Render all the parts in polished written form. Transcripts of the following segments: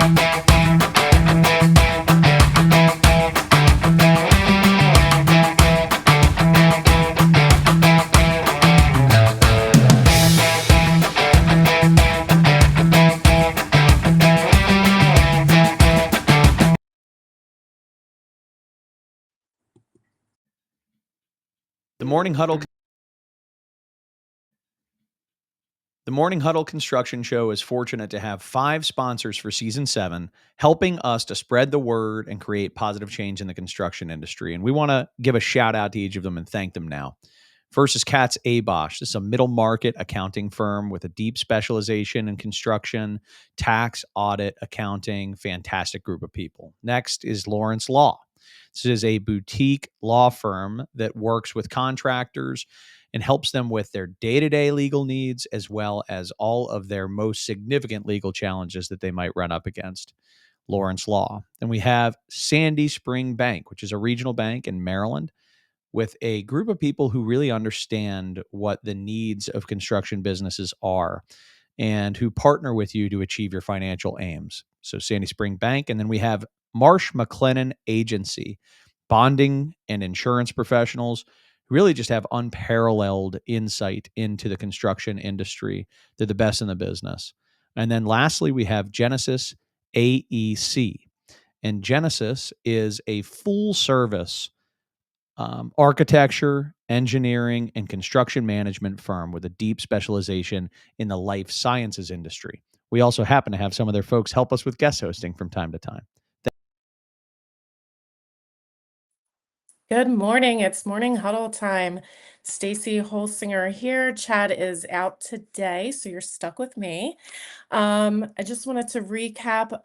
The Morning Huddle Construction Show is fortunate to have 5 sponsors for season 7, helping us to spread the word and create positive change in the construction industry. And we want to give a shout out to each of them and thank them now. First is Katz Abosch. This is a middle market accounting firm with a deep specialization in construction, tax, audit, accounting. Fantastic group of people. Next is Lawrence Law. This is a boutique law firm that works with contractors and helps them with their day-to-day legal needs as well as all of their most significant legal challenges that they might run up against. Lawrence Law. Then we have Sandy Spring Bank, which is a regional bank in Maryland with a group of people who really understand what the needs of construction businesses are and who partner with you to achieve your financial aims. So Sandy Spring Bank. And then we have Marsh McLennan Agency, bonding and insurance professionals who really just have unparalleled insight into the construction industry. They're the best in the business. And then lastly, we have Genesis AEC. And Genesis is a full service architecture, engineering, and construction management firm with a deep specialization in the life sciences industry. We also happen to have some of their folks help us with guest hosting from time to time. Good morning. It's morning huddle time. Stacy Holsinger here. Chad is out today, so you're stuck with me. I just wanted to recap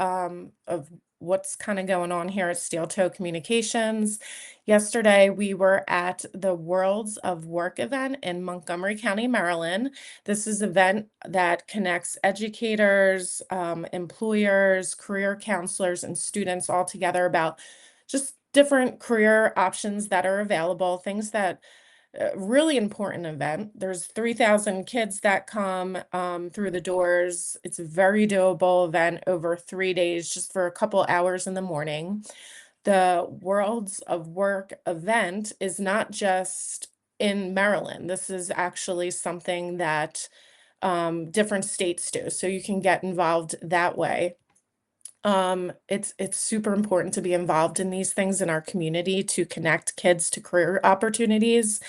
of what's kind of going on here at Steel Toe Communications. Yesterday, we were at the Worlds of Work event in Montgomery County, Maryland. This is an event that connects educators, employers, career counselors, and students all together about just different career options that are available, things that really important event. There's 3,000 kids that come through the doors. It's a very doable event over 3 days, just for a couple hours in the morning. The Worlds of Work event is not just in Maryland. This is actually something that different states do, so you can get involved that way. It's super important to be involved in these things in our community to connect kids to career opportunities.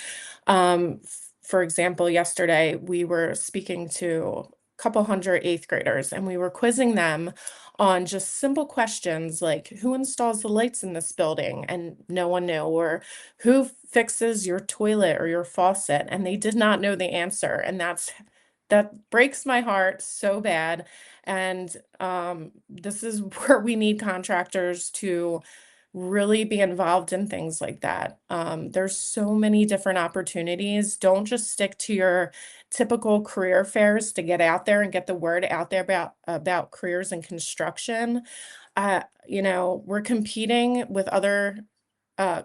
For example, yesterday we were speaking to a couple hundred eighth graders and we were quizzing them on just simple questions like who installs the lights in this building and no one knew, or who fixes your toilet or your faucet, and they did not know the answer. And that breaks my heart so bad. And this is where we need contractors to really be involved in things like that. There's so many different opportunities. Don't just stick to your typical career fairs to get out there and get the word out there about careers in construction. We're competing with other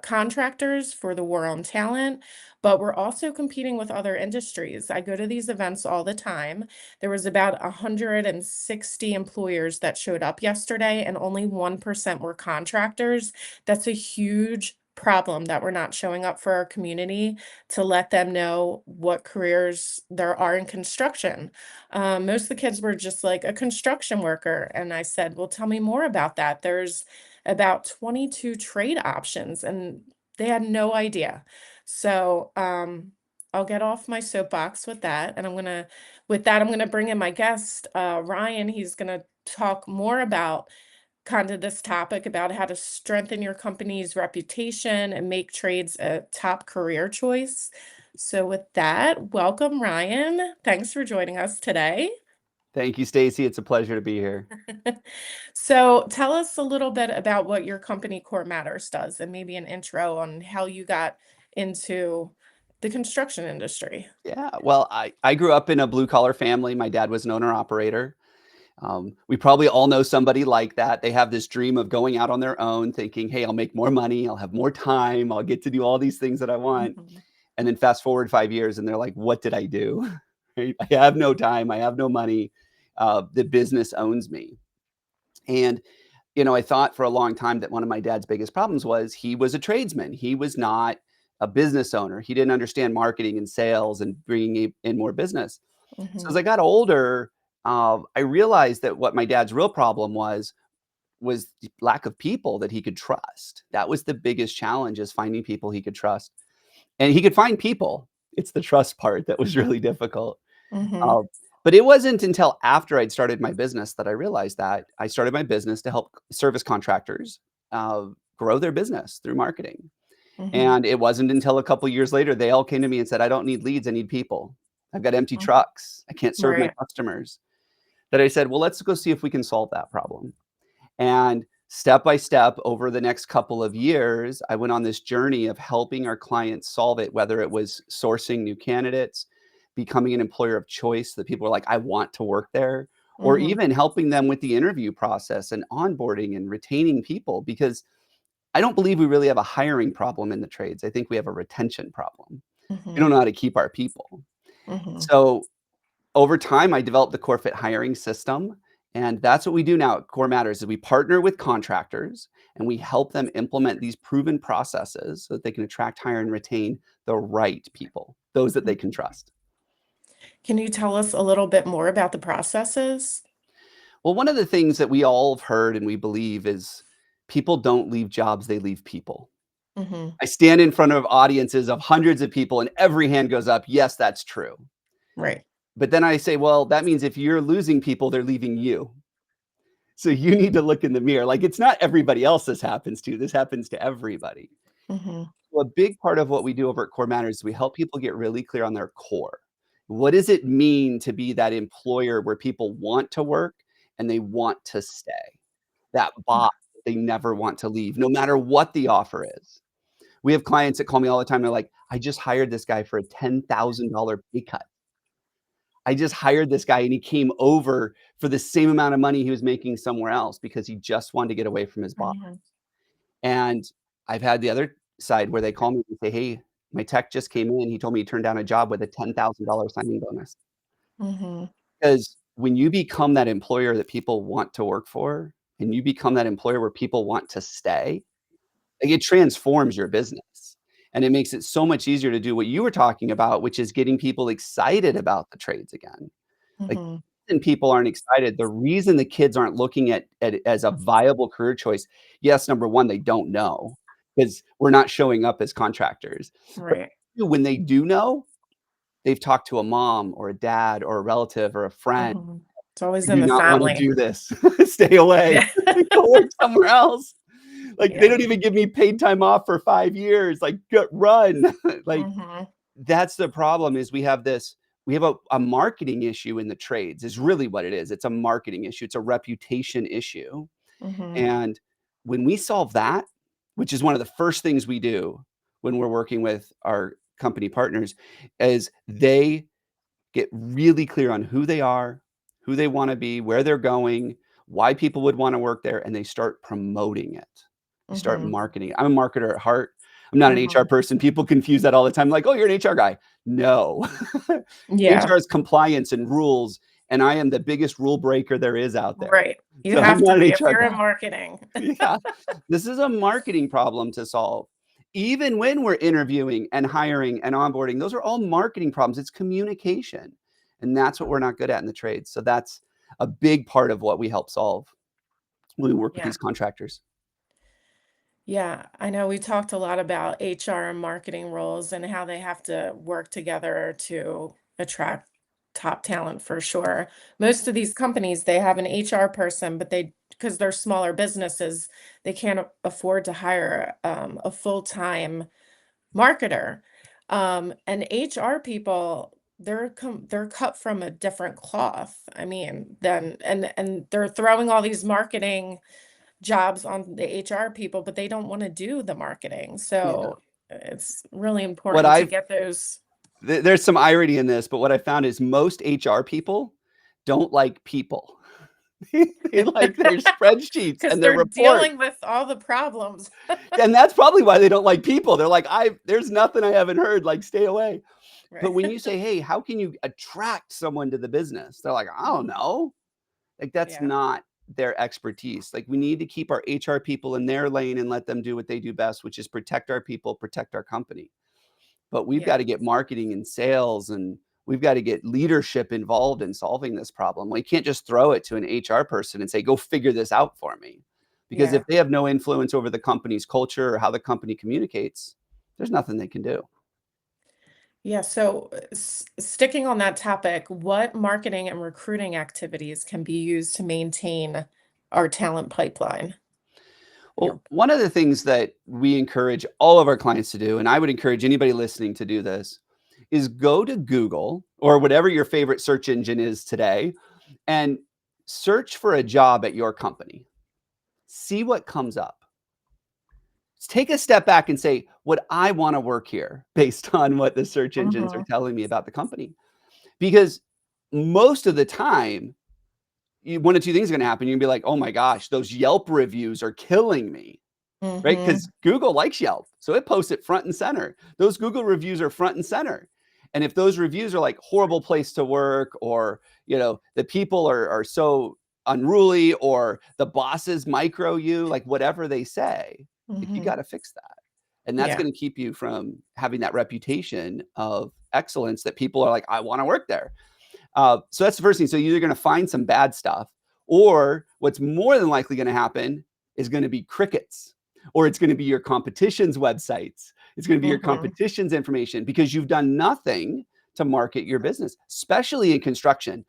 contractors for the war on talent, but we're also competing with other industries. I go to these events all the time. There was about 160 employers that showed up yesterday, and only 1% were contractors. That's a huge problem that we're not showing up for our community to let them know what careers there are in construction. Most of the kids were just like a construction worker. And I said, well, tell me more about that. There's about 22 trade options, and they had no idea. So I'll get off my soapbox with that. And I'm gonna bring in my guest, Ryan. He's gonna talk more about kind of this topic about how to strengthen your company's reputation and make trades a top career choice. So with that, welcome, Ryan. Thanks for joining us today. Thank you, Stacy. It's a pleasure to be here. So tell us a little bit about what your company Core Matters does and maybe an intro on how you got into the construction industry. Yeah, well, I grew up in a blue collar family. My dad was an owner operator. We probably all know somebody like that. They have this dream of going out on their own, thinking, hey, I'll make more money. I'll have more time. I'll get to do all these things that I want. Mhm. And then fast forward 5 years and they're like, what did I do? Right? I have no time. I have no money. The business owns me. And, I thought for a long time that one of my dad's biggest problems was he was a tradesman. He was not a business owner. He didn't understand marketing and sales and bringing in more business. So as Mhm. I got older, I realized that what my dad's real problem was the lack of people that he could trust. That was the biggest challenge, is finding people he could trust. And he could find people. It's the trust part that was really difficult. Mhm. Uh, but it wasn't until after I'd started my business that I realized that. I started my business to help service contractors grow their business through marketing. Mhm. And it wasn't until a couple years later, they all came to me and said, "I don't need leads, I need people. I've got empty Mm. trucks. I can't serve my Right. customers." That I said, "Well, let's go see if we can solve that problem." And step by step, over the next couple of years, I went on this journey of helping our clients solve it, whether it was sourcing new candidates, becoming an employer of choice that people are like, "I want to work there," or Mhm. even helping them with the interview process and onboarding and retaining people. Because I don't believe we really have a hiring problem in the trades. I think we have a retention problem. We don't Mhm. know how to keep our people. Mhm. So over time, I developed the CoreFit hiring system, and that's what we do now at Core Matters. Is we partner with contractors and we help them implement these proven processes so that they can attract, hire, and retain the right people, those that they can trust. Can you tell us a little bit more about the processes? Well, one of the things that we all have heard and we believe is people don't leave jobs, they leave people. Mhm. I stand in front of audiences of hundreds of people and every hand goes up. Yes, that's true. Right. But then I say, well, that means if you're losing people, they're leaving you. So you need to look in the mirror. Like, it's not everybody else this happens to. This happens to everybody. Mhm. Well, a big part of what we do over at Core Matters is we help people get really clear on their core. What does it mean to be that employer where people want to work and they want to stay? That boss they never want to leave, no matter what the offer is. We have clients that call me all the time. They're like, "I just hired this guy for a $10,000 pay cut. I just hired this guy and he came over for the same amount of money he was making somewhere else because he just wanted to get away from his boss." Mhm. And I've had the other side where they call me and say, "Hey, my tech just came in. He told me he turned down a job with a $10,000 signing bonus." Mhm. Because when you become that employer that people want to work for, and you become that employer where people want to stay, like, it transforms your business. And it makes it so much easier to do what you were talking about, which is getting people excited about the trades again. Like, Mhm. the reason people aren't excited, the reason the kids aren't looking at it as a viable career choice, yes, number 1, they don't know, because 'cause we're not showing up as contractors. But Right. when they do know, they've talked to a mom or a dad or a relative or a friend. Mhm. It's always "I in do the not wanna family. do this. Stay away. Yeah. Go work somewhere else." Like, they Yeah. don't even give me paid time off for 5 years. Like, "Get run." Like, Mhm. that's the problem, is we have a marketing issue in the trades, is really what it is. It's a marketing issue. It's a reputation issue. Mhm. And when we solve that, which is one of the first things we do when we're working with our company partners, is they get really clear on who they are, who they wanna be, where they're going, why people would wanna work there, and they start promoting it. They start Mhm. marketing it. I'm a marketer at heart. I'm not an HR Mhm. person. People confuse that all the time, like, "Oh, you're an HR guy." No. Yeah. HR is compliance and rules, and I am the biggest rule breaker there is out there. Right. You So I'm have to not an be if HR you're in guy. marketing. Yeah. This is a marketing problem to solve. Even when we're interviewing and hiring and onboarding, those are all marketing problems. It's communication. And that's what we're not good at in the trades. So that's a big part of what we help solve when we work with Yeah. these contractors. Yeah, I know we talked a lot about HR and marketing roles and how they have to work together to attract top talent for sure. Most of these companies, they have an HR person, but because they're smaller businesses, they can't afford to hire a full-time marketer. And HR people, they're cut from a different cloth. I mean, then and they're throwing all these marketing jobs on the HR people, but they don't wanna do the marketing, Yeah. so it's really What important to I've get those. there's some irony in this, but what I found is most HR people don't like people. They like their spreadsheets Because 'cause and their they're reports. dealing with all the problems. And that's probably why they don't like people. They're like, there's nothing I haven't heard, like, stay away. But Right. when you say, "Hey, how can you attract someone to the business?" They're like, "I don't Mhm. know." Like, that's Yeah. not their expertise. Like we need to keep our HR people in their lane and let them do what they do best, which is protect our people, protect our company. But we've got Yeah. to get marketing and sales, and we've got to get leadership involved in solving this problem. We can't just throw it to an HR person and say, go figure this out for me. Because if Yeah. they have no influence over the company's culture or how the company communicates, there's nothing they can do. Yeah. So, sticking on that topic, what marketing and recruiting activities can be used to maintain our talent pipeline? Your Well, one of the things that we encourage all of our clients to do, and I would encourage anybody listening to do this, is go to Google or whatever your favorite search engine is today and search for a job at your company. See what comes up. Take a step back and say, would I want to work here based on what the search engines are Mhm. telling me about the company? Because most of the time, one of two things are going to happen. You're going to be like, oh my gosh, those Yelp reviews are killing me. Right? Mhm. Because Google likes Yelp. So it posts it front and center. Those Google reviews are front and center. And if those reviews are like horrible place to work, or the people are so unruly, or the bosses micro you, like whatever they say, like you Mhm. got to fix that. And that's Yeah. going to keep you from having that reputation of excellence that people are like, I want to work there. So that's the first thing. So you're either going to find some bad stuff, or what's more than likely going to happen is going to be crickets, or it's going to be your competition's websites. It's going to be your Mhm. competition's information, because you've done nothing to market your business, especially in construction.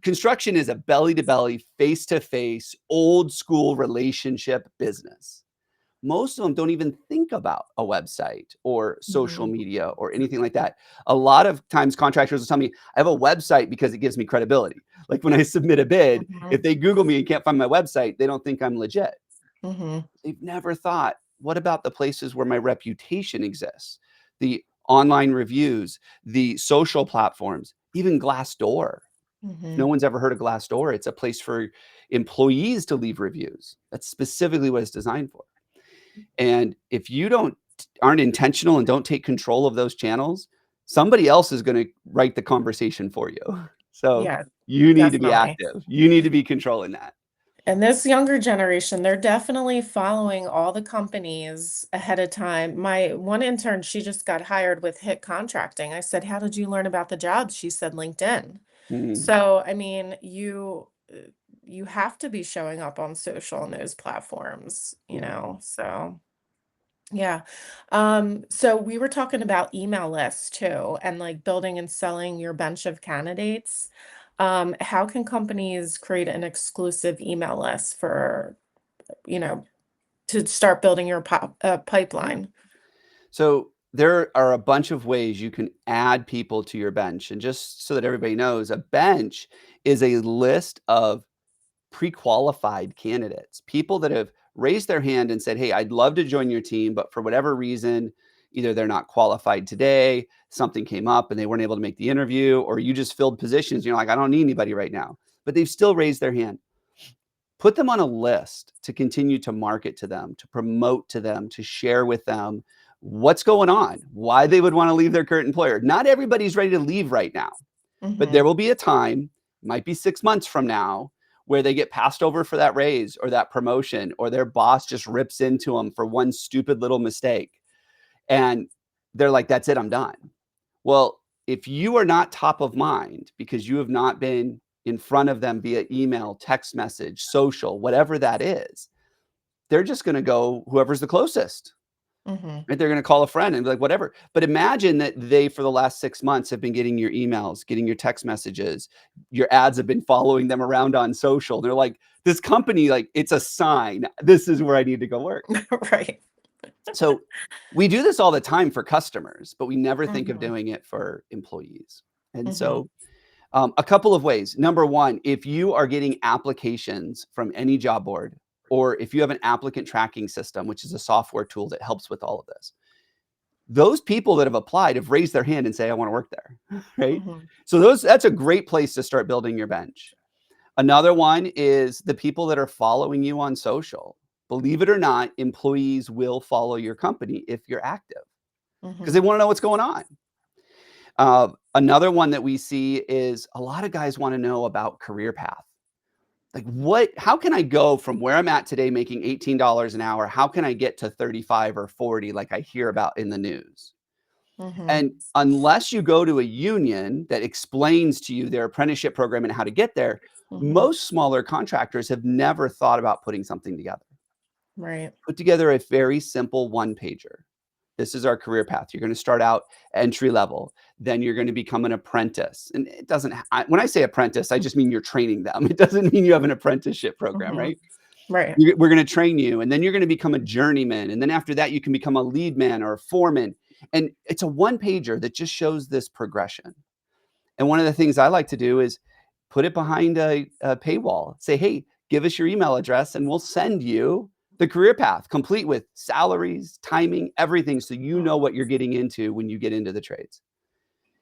Construction is a belly to belly, face to face, old school relationship business. Most of them don't even think about a website or social Mhm. media or anything like that. A lot of times contractors will tell me, I have a website because it gives me credibility. Like when I submit a bid, if Mhm. they Google me and can't find my website, they don't think I'm legit. Mhm. They've never thought, what about the places where my reputation exists? The online reviews, the social platforms, even Glassdoor. If no Mhm. one's ever heard of Glassdoor, it's a place for employees to leave reviews. That's specifically what it's designed for. And if you aren't intentional and don't take control of those channels, somebody else is going to write the conversation for you. So Yeah, you need to be definitely. active. You need to be controlling that. And this younger generation, they're definitely following all the companies ahead of time. My one intern, she just got hired with Hit Contracting. I said, "How did you learn about the job?" She said, "LinkedIn." Mhm. So, I mean, you have to be showing up on social and those platforms, Yeah. so yeah. So we were talking about email lists too, and like building and selling your bench of candidates. How can companies create an exclusive email list for, you know, to start building your Yeah. pipeline? So there are a bunch of ways you can add people to your bench. And just so that everybody knows, a bench is a list of pre-qualified candidates, people that have raised their hand and said, hey, I'd love to join your team, but for whatever reason, either they're not qualified today, something came up and they weren't able to make the interview, or you just filled positions. You're like, I don't need anybody right now, but they've still raised their hand. Put them on a list to continue to market to them, to promote to them, to share with them what's going on, why they would want to leave their current employer. Not everybody's ready to leave right now, but there Mhm. will be a time, might be 6 months from now, where they get passed over for that raise or that promotion, or their boss just rips into them for one stupid little mistake. And they're like, that's it, I'm done. Well, if you are not top of mind because you have not been in front of them via email, text message, social, whatever that is, they're just going to go whoever's the closest. Mhm. Right? They're going to call a friend and be like, whatever. But imagine that they, for the last 6 months, have been getting your emails, getting your text messages. Your ads have been following them around on social. They're like, this company, like, it's a sign. This is where I need to go work. Right. So we do this all the time for customers, but we never think of Mhm. doing it for employees. And Mhm. so a couple of ways. Number one, if you are getting applications from any job board, or if you have an applicant tracking system, which is a software tool that helps with all of this, those people that have applied have raised their hand and say, I want to work there. Right. Mhm. So that's a great place to start building your bench. Another one is the people that are following you on social. Believe it or not, employees will follow your company if you're active because they Mhm. want to know what's going on. Another one that we see is a lot of guys want to know about career path. Like how can I go from where I'm at today making $18 an hour? How can I get to 35 or 40 like I hear about in the news? And unless you go to a union that explains to you their apprenticeship program and how to get there, most smaller contractors have never thought about putting something together. Right. Put together a very simple one-pager. This is our career path. You're going to start out entry level. Then you're going to become an apprentice. And it doesn't, when I say apprentice, I just mean you're training them. It doesn't mean you have an apprenticeship program, right? Right. We're going to train you. And then you're going to become a journeyman. And then after that, you can become a lead man or a foreman. And it's a one pager that just shows this progression. And one of the things I like to do is put it behind a paywall. Say, hey, give us your email address and we'll send you the career path complete with salaries, timing, everything. So you know what you're getting into when you get into the trades.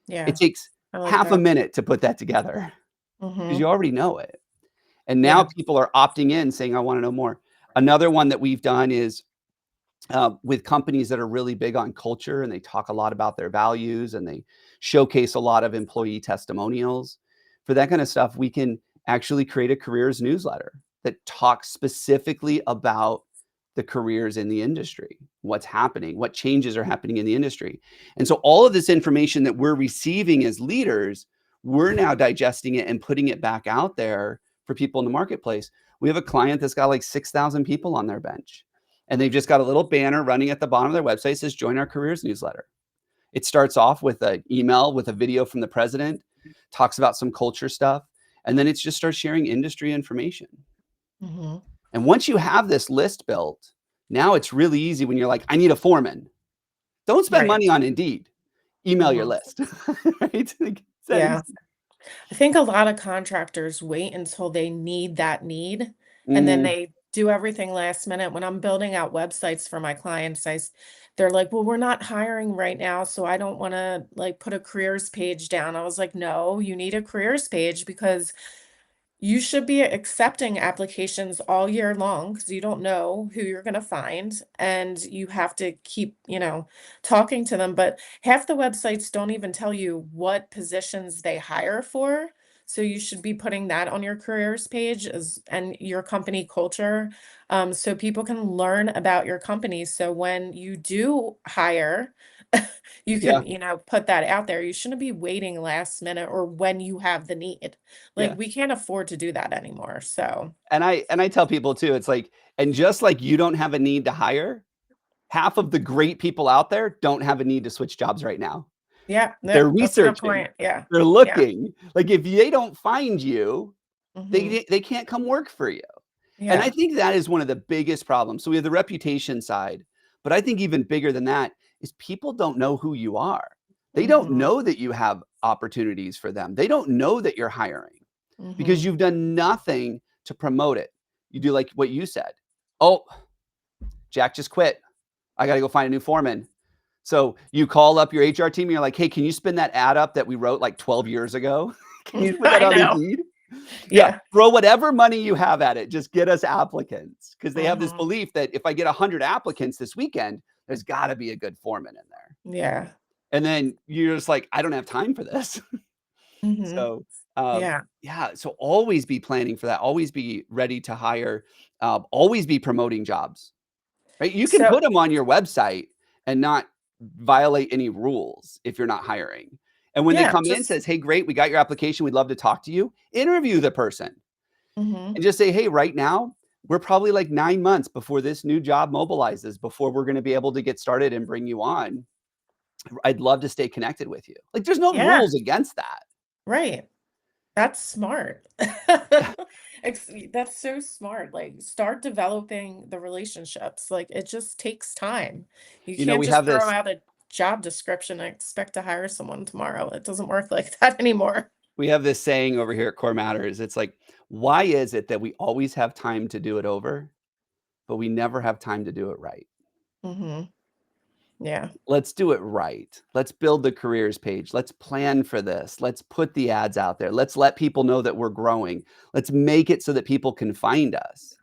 Yeah. It takes I like half a that. minute to put that together because you already know it. And Yeah. now people are opting in saying, I want to know more. Another one that we've done is with companies that are really big on culture and they talk a lot about their values and they showcase a lot of employee testimonials. For that kind of stuff, we can actually create a careers newsletter that talks specifically about the careers in the industry, what's happening, what changes are happening in the industry. And so all of this information that we're receiving as leaders, we're now digesting it and putting it back out there for people in the marketplace. We have a client that's got like 6,000 people on their bench. And they've just got a little banner running at the bottom of their website that says, join our careers newsletter. It starts off with an email with a video from the president, talks about some culture stuff, and then it just starts sharing industry information. And once you have this list built, now it's really easy when you're like, I need a foreman. Don't spend money on Indeed. Email your list. Right? Yeah. I think a lot of contractors wait until they need that need, and then Mhm. they do everything last minute. When I'm building out websites for my clients, they're like, "Well, we're not hiring right now, so I don't wanna, like, put a careers page down." I was like, "No, you need a careers page because you should be accepting applications all year long because you don't know who you're gonna find, and you have to keep, talking to them, but half the websites don't even tell you what positions they hire for, so you should be putting that on your careers page as and your company culture, so people can learn about your company, so when you do hire, you Yeah. can, put that out there. You shouldn't be waiting last minute or when you have the need. Like, Yeah. we can't afford to do that anymore, so And I tell people too, it's like, and just like you don't have a need to hire, half of the great people out there don't have a need to switch jobs right now. yeah, They're that's a good researching. point, yeah, They're yeah, looking. Like if they don't find you, mhm, they can't come work for you. And I yeah, think that is one of the biggest problems. So we have the reputation side, but I think even bigger than that is people don't know who you are. They don't mhm, know that you have opportunities for them. They don't know that you're hiring because mhm, you've done nothing to promote it. You do like what you said. Oh, Jack just quit. I got to go find a new foreman. So you call up your HR team and you're like, hey, can you spin that ad up that we wrote like 12 years ago? Can you put that I on know, Indeed? Yeah, yeah, throw whatever money you have at it. Just get us applicants because they have this mhm, belief that if I get 100 applicants this weekend, there's got to be a good foreman in there. yeah, And then you're just like, I don't have time for this. mhm, So, yeah, yeah, so always be planning for that. Always be ready to hire. Always be promoting jobs. Right? You can so put them on your website and not violate any rules if you're not hiring. And when they yeah, come in, just says, "Hey, great, we got your application. We'd love to talk to you." Interview the person mhm, and just say, "Hey, right now, we're probably like 9 months before this new job mobilizes, before we're gonna be able to get started and bring you on. I'd love to stay connected with you." Like, there's no yeah, rules against that. right. That's smart. That's so smart. Like, start developing the relationships. Like, it just takes time. You You know, can't we just have throw this out a job description and expect to hire someone tomorrow. It doesn't work like that anymore. we have this saying over here at Core Matters. It's like, why is it that we always have time to do it over, but we never have time to do it right? Hmm. Yeah. Let's do it right. Let's build the careers page. Let's plan for this. Let's put the ads out there. Let's let people know that we're growing. Let's make it so that people can find us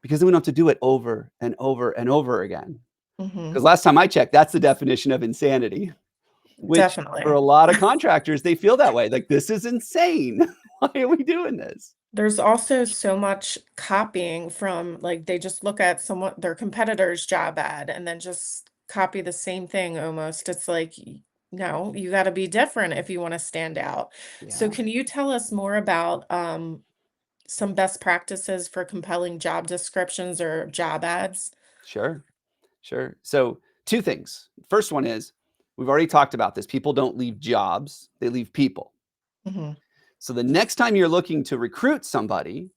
because then we don't have to do it over and over and over again. Hmm. Because last time I checked, that's the definition of insanity, which for Definitely. a lot of contractors, they feel that way. Like, this is insane. Why are we doing this? There's also so much copying from, like, they just look at their competitor's job ad and then just copy the same thing almost. It's like, no, you got to be different if you want to stand out. So, Yeah, can you tell us more about some best practices for compelling job descriptions or job ads? sure. Sure. So, two things. First one is we've already talked about this. People don't leave jobs, they leave people. Hmm. So, the next time you're looking to recruit somebody,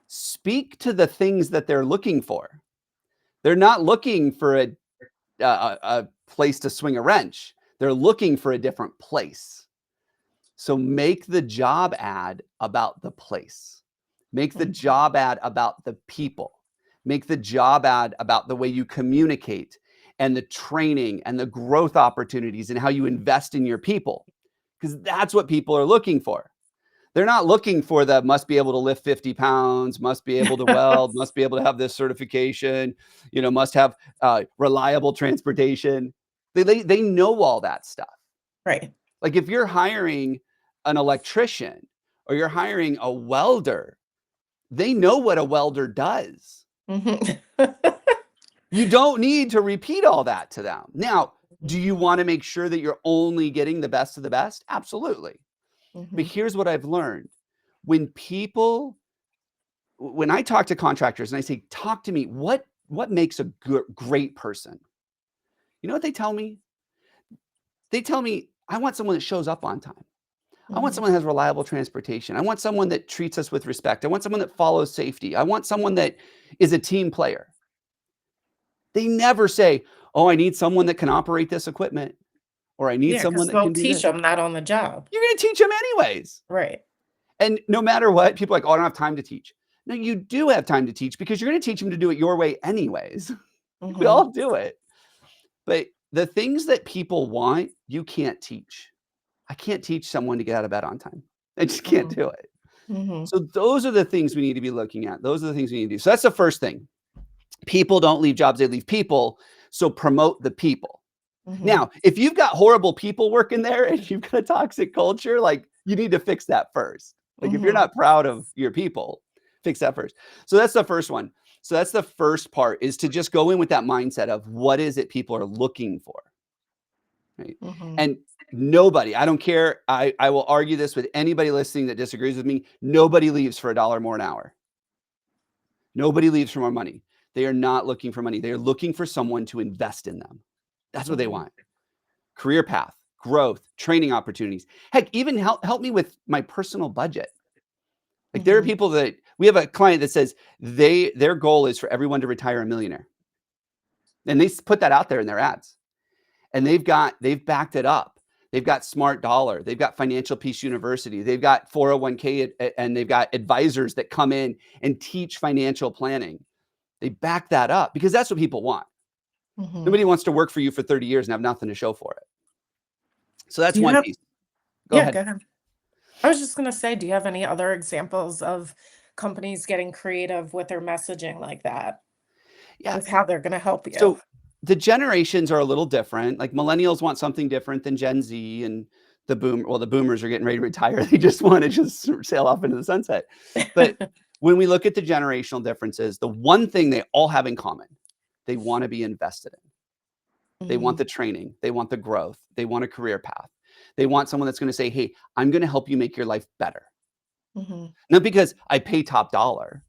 speak to the things that they're looking for. They're not looking for a place to swing a wrench, they're looking for a different place. So, make the job ad about the place, make the job ad about the people. Make the job ad about the way you communicate and the training and the growth opportunities and how you invest in your people, because that's what people are looking for. They're not looking for the must be able to lift 50 pounds, must be able to weld, must be able to have this certification, must have reliable transportation. They know all that stuff. Right. Like if you're hiring an electrician or you're hiring a welder, they know what a welder does. Mhm. You don't need to repeat all that to them. Now, do you want to make sure that you're only getting the best of the best? Absolutely. But Mhm. here's what I've learned. When when I talk to contractors and I say, talk to me, what makes a great person? You know what they tell me? They tell me, I want someone that shows up on time. I want Mhm. someone that has reliable transportation. I want someone that treats us with respect. I want someone that follows safety. I want someone that is a team player. They never say, oh, I need someone that can operate this equipment, or I need Yeah, someone because that they'll can do teach this. them that on the job. You're going to teach them anyways. Right. And no matter what, people are like, oh, I don't have time to teach. No, you do have time to teach because you're going to teach them to do it your way anyways. We Mhm. all do it. But the things that people want, you can't teach. I can't teach someone to get out of bed on time. I just can't Mhm. do it. Mhm. So those are the things we need to be looking at. Those are the things we need to do. So that's the first thing. People don't leave jobs, they leave people. So promote the people. Mhm. Now, if you've got horrible people working there and you've got a toxic culture, like you need to fix that first. Like if you're Mhm. not proud of your people, fix that first. So that's the first one. So that's the first part, is to just go in with that mindset of what is it people are looking for, right? Mhm. And nobody, I don't care. I will argue this with anybody listening that disagrees with me. Nobody leaves for $1 more an hour. Nobody leaves for more money. They are not looking for money. They are looking for someone to invest in them. That's what they Mhm. want. Career path, growth, training opportunities. Heck, even help me with my personal budget. Like there are Mhm. people that we have a client that says their goal is for everyone to retire a millionaire. And they put that out there in their ads. And they've backed it up. They've got Smart Dollar, they've got Financial Peace University, they've got 401k, and they've got advisors that come in and teach financial planning. They back that up because that's what people want. Mhm. Nobody wants to work for you for 30 years and have nothing to show for it. So Do that's you one have piece. Go Yeah, ahead. go ahead. I was just gonna say, do you have any other examples of companies getting creative with their messaging like that, Yeah. with how they're gonna help you? So the generations are a little different. Like millennials want something different than Gen Z, and the boomers are getting ready to retire. They just want to just sail off into the sunset. But when we look at the generational differences, the one thing they all have in common, they want to be invested in. They want Mhm. the training, they want the growth, they want a career path. They want someone that's going to say, "Hey, I'm going to help you make your life better." Mhm. Not because I pay top dollar,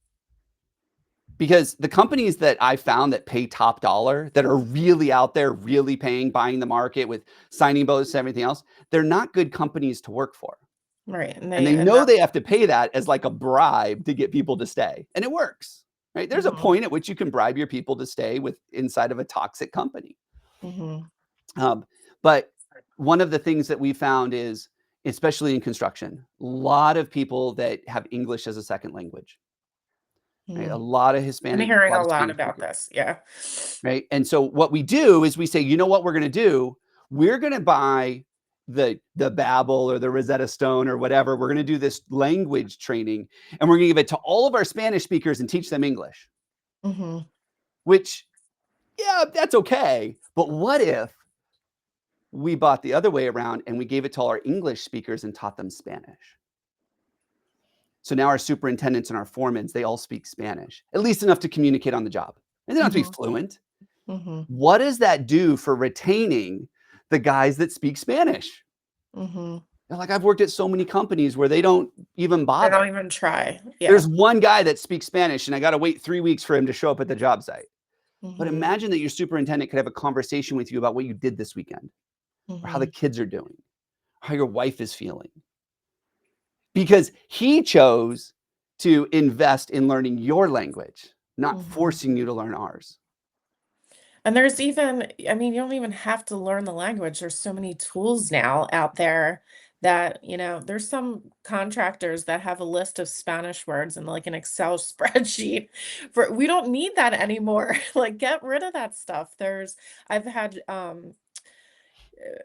because the companies that I found that pay top dollar, that are really out there, really paying, buying the market with signing bonuses and everything else, they're not good companies to work for. Right, and And they they end know up. they have to pay that as like a bribe to get people to stay. And it works, right? There's a Mhm. point at which you can bribe your people to stay with inside of a toxic company. Mhm. Um, but one of the things that we found is, especially in construction, a lot of people that have English as a second language, right? A Mhm. lot of I'm Hispanic, a hearing lot a of lot Spanish about speakers. this, yeah. Right. And so what we do is we say, you know what we're going to do? We're going to buy the Babel or the Rosetta Stone or whatever. We're going to do this language training, and we're going to give it to all of our Spanish speakers and teach them English, Mhm. which, yeah, that's okay. But what if we bought the other way around and we gave it to all our English speakers and taught them Spanish? So now our superintendents and our foremans, they all speak Spanish, at least enough to communicate on the job. And they don't have to be fluent. Mhm. What does that do for retaining the guys that speak Spanish? Mhm. Like, I've worked at so many companies where they don't even They bother. don't even try. Yeah. There's one guy that speaks Spanish, and I got to wait 3 weeks for him to show up at the job site. But Mhm. imagine that your superintendent could have a conversation with you about what you did this weekend, or how the Mhm. kids are doing, how your wife is feeling. Because he chose to invest in learning your language, not Mhm. forcing you to learn ours. And there's even, I mean, you don't even have to learn the language. There's so many tools now out there that, there's some contractors that have a list of Spanish words in like an Excel spreadsheet we don't need that anymore. Like get rid of that stuff. I've had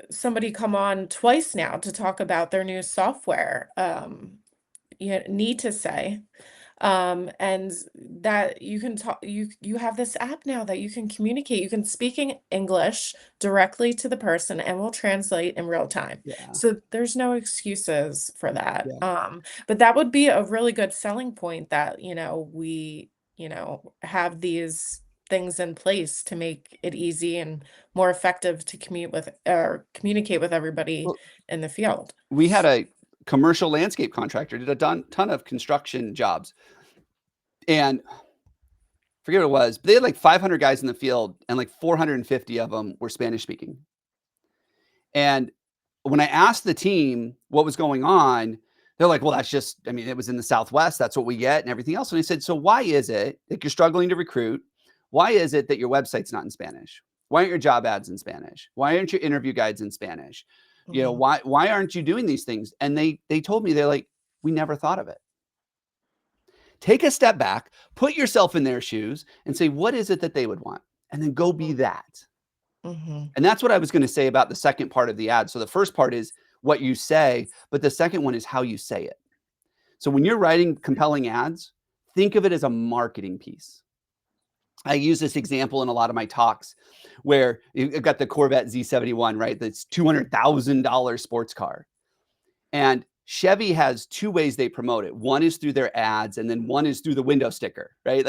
somebody come on twice now to talk about their new software. Need to say. And that you can talk, you have this app now that you can communicate. You can speak in English directly to the person and will translate in real time. Yeah. So there's no excuses for that. Yeah. But that would be a really good selling point that, we, have these things in place to make it easy and more effective to commute with or communicate with everybody Well, in the field. we had a commercial landscape contractor, did a ton of construction jobs. And forget what it was, but they had like 500 guys in the field, and like 450 of them were Spanish speaking. And when I asked the team what was going on, they're like, well, that's just, I mean, it was in the Southwest. That's what we get and everything else. And I said, so why is it that you're struggling to recruit? Why is it that your website's not in Spanish? Why aren't your job ads in Spanish? Why aren't your interview guides in Spanish? Mhm. Why aren't you doing these things? And they told me, they're like, we never thought of it. Take a step back, put yourself in their shoes and say, what is it that they would want? And then go be that. Mhm. And that's what I was going to say about the second part of the ad. So the first part is what you say, but the second one is how you say it. So when you're writing compelling ads, think of it as a marketing piece. I use this example in a lot of my talks where you've got the Corvette Z71, right? That's $200,000 sports car. And Chevy has two ways they promote it. One is through their ads, and then one is through the window sticker, right?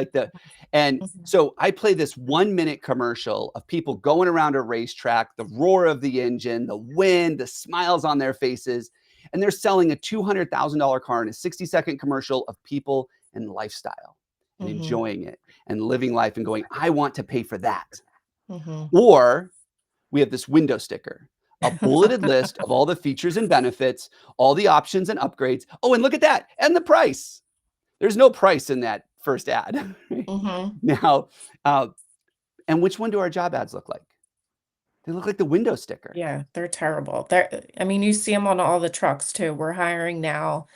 And Mhm. so I play this 1-minute commercial of people going around a racetrack, the roar of the engine, the wind, the smiles on their faces, and they're selling a $200,000 car in a 60-second commercial of people and lifestyle and Mhm. enjoying it and living life and going, I want to pay for that. Mhm. Or we have this window sticker, a bulleted list of all the features and benefits, all the options and upgrades. Oh, and look at that. And the price. There's no price in that first ad. Mhm. Now, and which one do our job ads look like? They look like the window sticker. Yeah, they're terrible. I mean, you see them on all the trucks too. We're hiring now.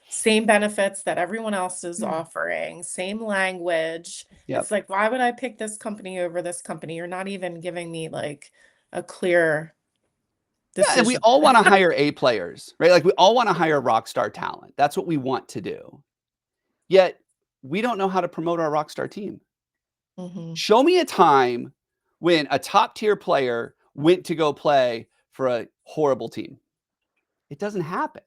Same benefits that everyone else is offering, same language. Yep. It's like, why would I pick this company over this company? You're not even giving me like a clear Yeah, and we decision. all want to hire A players, right? Like we all want to hire rock star talent. That's what we want to do. Yet we don't know how to promote our rock star team. Mhm. Show me a time when a top tier player went to go play for a horrible team. It doesn't happen.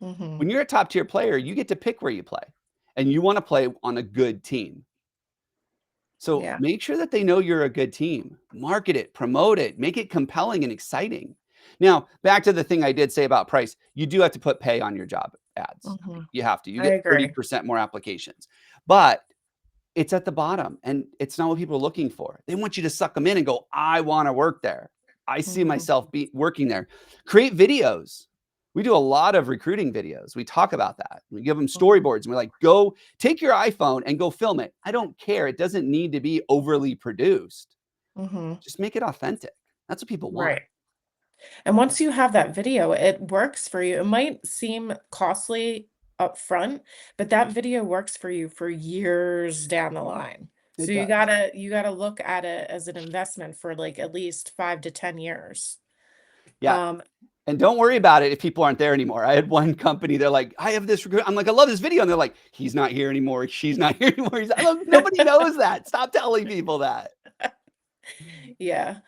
Mhm. When you're a top tier player, you get to pick where you play, and you want to play on a good team. So Yeah. make sure that they know you're a good team. Market it, promote it, make it compelling and exciting. Now, back to the thing I did say about price, you do have to put pay on your job ads. Mhm. You have to. You I get agree. 30% more applications. But it's at the bottom, and it's not what people are looking for. They want you to suck them in and go, I want to work there. I see Mhm. myself working there. Create videos. We do a lot of recruiting videos. We talk about that. We give them Mhm. storyboards, and we're like, go take your iPhone and go film it. I don't care. It doesn't need to be overly produced. Mhm. Just make it authentic. That's what people want. Right. And once you have that video, it works for you. It might seem costly up front, but that video works for you for years down the line. So It you does. gotta look at it as an investment for like at least 5 to 10 years. Yeah. Um, And don't worry about it if people aren't there anymore. I had one company, they're like, I have this recruit. I'm like, I love this video. And they're like, he's not here anymore. She's not here anymore. Nobody knows that. Stop telling people that. yeah.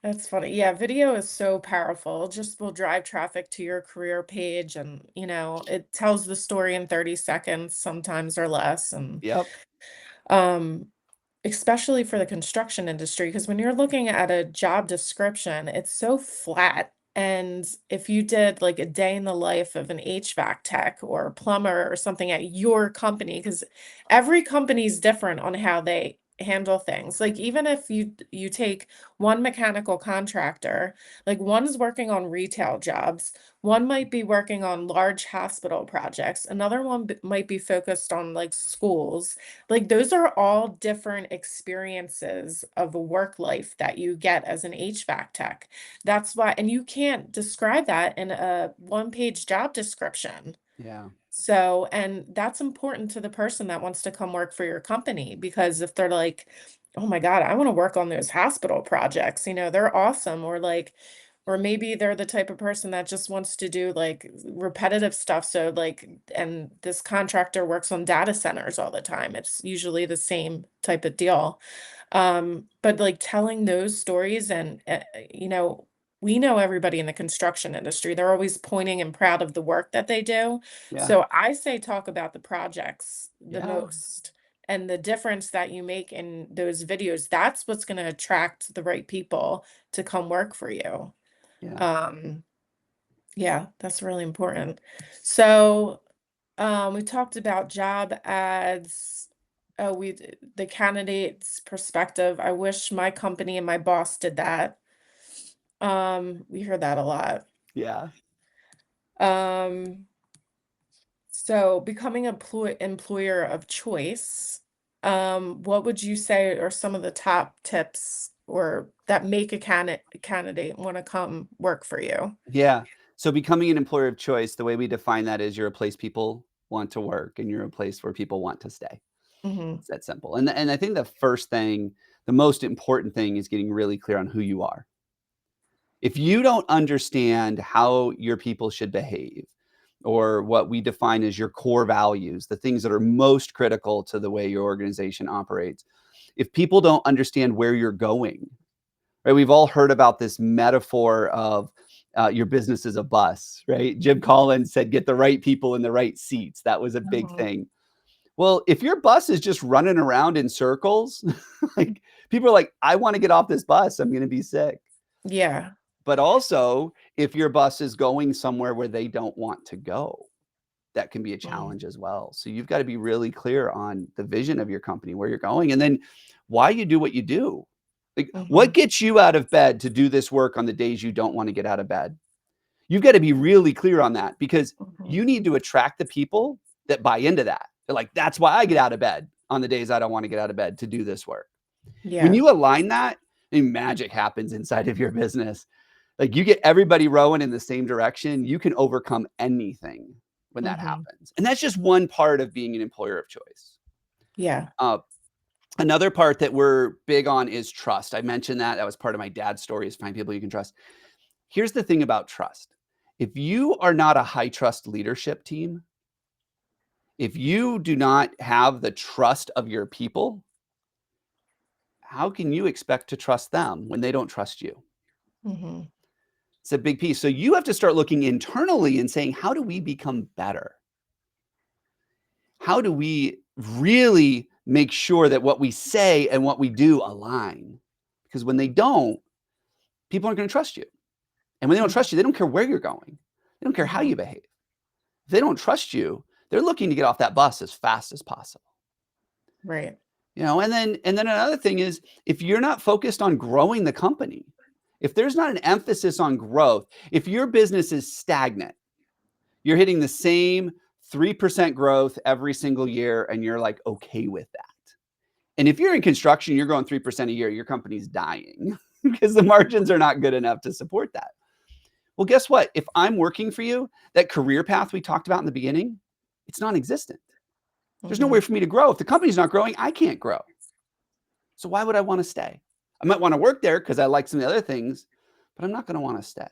That's funny. Yeah, video is so powerful. Just will drive traffic to your career page and, it tells the story in 30 seconds sometimes or less. And Yep. um especially for the construction industry, because when you're looking at a job description, it's so flat. And if you did like a day in the life of an HVAC tech or a plumber or something at your company, because every company is different on how they handle things. Like even if you take one mechanical contractor, like one's working on retail jobs, one might be working on large hospital projects, another one might be focused on like schools. Like those are all different experiences of a work life that you get as an HVAC tech. That's why, and you can't describe that in a one-page job description. Yeah. So, and that's important to the person that wants to come work for your company because if they're like, oh my God, I want to work on those hospital projects, they're awesome. Or maybe they're the type of person that just wants to do like repetitive stuff. So, like, and this contractor works on data centers all the time. It's usually the same type of deal. But like telling those stories and, we know everybody in the construction industry. They're always pointing and proud of the work that they do. Yeah. So I say talk about the projects the Yeah. most and the difference that you make in those videos. That's what's going to attract the right people to come work for you. Yeah. Um, yeah, that's really important. So, we talked about job ads. Oh, the candidate's perspective. I wish my company and my boss did that. We heard that a lot. Yeah. Um, so becoming employer of choice. What would you say are some of the top tips or that make a candidate want to come work for you? Yeah. So becoming an employer of choice, the way we define that is you're a place people want to work and you're a place where people want to stay. Hmm. It's that simple. And I think the first thing, the most important thing is getting really clear on who you are. If you don't understand how your people should behave or what we define as your core values, the things that are most critical to the way your organization operates, if people don't understand where you're going, right? We've all heard about this metaphor of your business is a bus, right? Jim Collins said, get the right people in the right seats. That was a big Hmm. thing. Well, if your bus is just running around in circles, like people are like, I want to get off this bus. I'm going to be sick. Yeah. But also, if your bus is going somewhere where they don't want to go, that can be a Mm-hmm. challenge as well. So you've got to be really clear on the vision of your company, where you're going, and then why you do what you do. Like, what gets you out of bed to do this work on the days you don't want to get out of bed? You've got to be really clear on that because Hmm. you need to attract the people that buy into that. They're like, that's why I get out of bed on the days I don't want to get out of bed to do this work. When Yeah. you align that, magic happens inside of your business. Like you get everybody rowing in the same direction, you can overcome anything when that Hmm. happens. And that's just one part of being an employer of choice. Yeah. Uh, Another part that we're big on is trust. I mentioned that. That was part of my dad's story is find people you can trust. Here's the thing about trust. If you are not a high trust leadership team, if you do not have the trust of your people, how can you expect to trust them when they don't trust you? Hmm. It's a big piece. So you have to start looking internally and saying, how do we become better? How do we really make sure that what we say and what we do align? Because when they don't, people aren't going to trust you. And when they don't trust you, they don't care where you're going. They don't care how Hmm. you behave. If they don't trust you, they're looking to get off that bus as fast as possible. Right. And then another thing is if you're not focused on growing the company, if there's not an emphasis on growth, if your business is stagnant, you're hitting the same 3% growth every single year and you're like okay with that. And if you're in construction, you're growing 3% a year, your company's dying because the margins are not good enough to support that. Well, guess what? If I'm working for you, that career path we talked about in the beginning, it's non-existent. There's no way Hmm. for me to grow. If the company's not growing, I can't grow. So why would I want to stay? I might want to work there because I like some of the other things, but I'm not going to want to stay.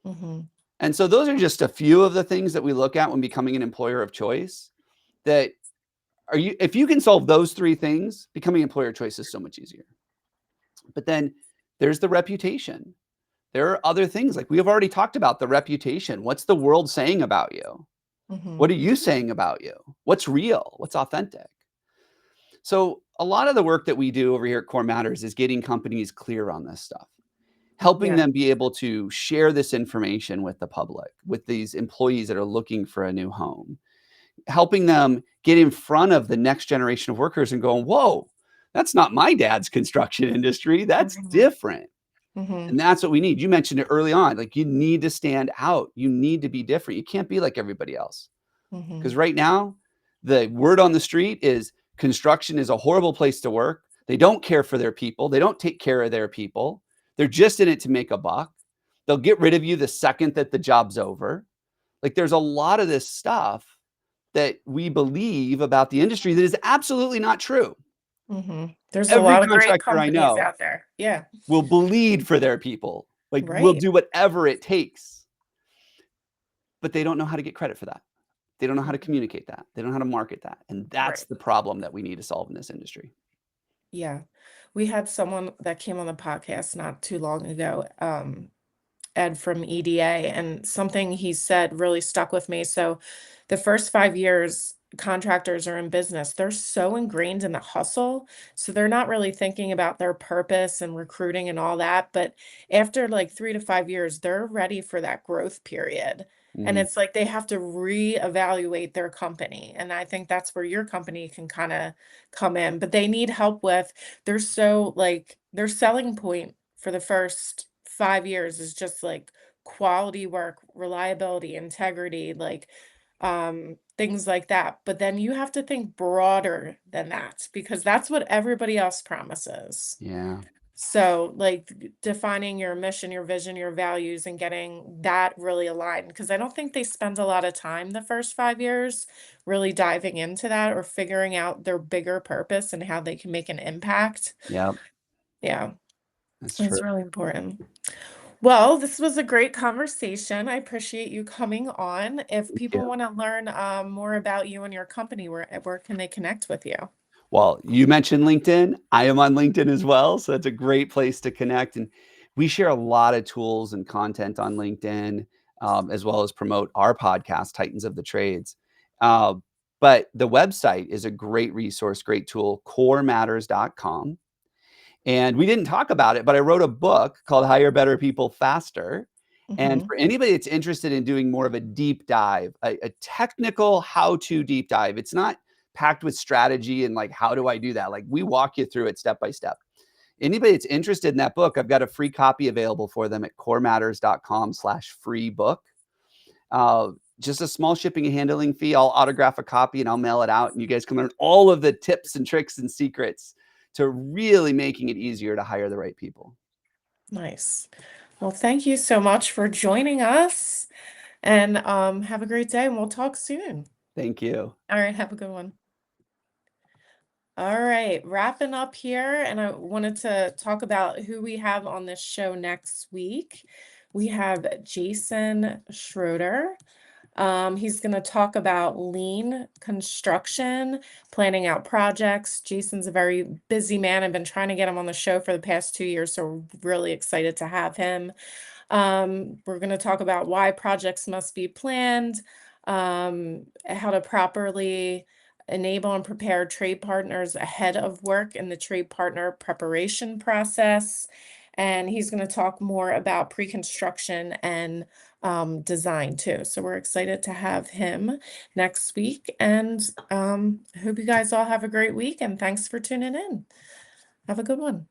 Hmm. And so those are just a few of the things that we look at when becoming an employer of choice. That if you can solve those three things, becoming an employer of choice is so much easier. But then There's the reputation. There are other things, like we have already talked about the reputation. What's the world saying about you? What are you saying about you? What's real? What's authentic? So a lot of the work that we do over here at Core Matters is getting companies clear on this stuff, helping Yeah. them be able to share this information with the public, with these employees that are looking for a new home, helping them get in front of the next generation of workers and going, whoa, that's not my dad's construction industry. That's Mhm. different. Mhm. And that's what we need. You mentioned it early on. Like, you need to stand out. You need to be different. You can't be like everybody else. Because Mhm. right now, the word on the street is construction is a horrible place to work. They don't care for their people. They don't take care of their people. They're just in it to make a buck. They'll get rid of you the second that the job's over. Like, there's a lot of this stuff that we believe about the industry that is absolutely not true. Mhm. There's a Every lot of great contractor I companies know out there. Yeah. will bleed for their people. Like, will Right. do whatever it takes. But they don't know how to get credit for that. They don't know how to Mhm. communicate that. They don't know how to market that. And that's Right. the problem that we need to solve in this industry. Yeah. We had someone that came on the podcast not too long ago, Ed from EDA, and something he said really stuck with me. So, the first 5 years contractors are in business, they're so ingrained in the hustle. So, they're not really thinking about their purpose and recruiting and all that. But after like 3 to 5 years, they're ready for that growth period. And Mhm. it's like they have to reevaluate their company. And I think that's where your company can kind of come in. But they need help with, they're so like, their selling point for the first 5 years is just like quality work, reliability, integrity, like things like that. But then you have to think broader than that because that's what everybody else promises. Yeah. So, like defining your mission, your vision, your values, and getting that really aligned. Because I don't think they spend a lot of time the first 5 years really diving into that or figuring out their bigger purpose and how they can make an impact. Yep. Yeah, That's true. it's really important. Well, this was a great conversation. I appreciate you coming on. If Thank people you. want to learn more about you and your company, where can they connect with you? Well, you mentioned LinkedIn. I am on LinkedIn as well. So that's a great place to connect. And we share a lot of tools and content on LinkedIn, as well as promote our podcast, Titans of the Trades. Uh, but the website is a great resource, great tool, corematters.com. And we didn't talk about it, but I wrote a book called Hire Better People Faster. And Hmm. for anybody that's interested in doing more of a deep dive, a technical how-to deep dive, it's not packed with strategy and like, how do I do that? Like, we walk you through it step by step. Anybody that's interested in that book, I've got a free copy available for them at corematters.com/free book. Uh, just a small shipping and handling fee. I'll autograph a copy and I'll mail it out. And you guys can learn all of the tips and tricks and secrets to really making it easier to hire the right people. Nice. Well, thank you so much for joining us and have a great day and we'll talk soon. Thank you. All right, have a good one. All right, wrapping up here, and I wanted to talk about who we have on this show next week. We have Jason Schroeder. He's going to talk about lean construction, planning out projects. Jason's a very busy man. I've been trying to get him on the show for the past 2 years, so we're really excited to have him. We're going to talk about why projects must be planned, how to properly enable and prepare trade partners ahead of work in the trade partner preparation process. And he's going to talk more about pre-construction and design too. So we're excited to have him next week. And I hope you guys all have a great week. And thanks for tuning in. Have a good one.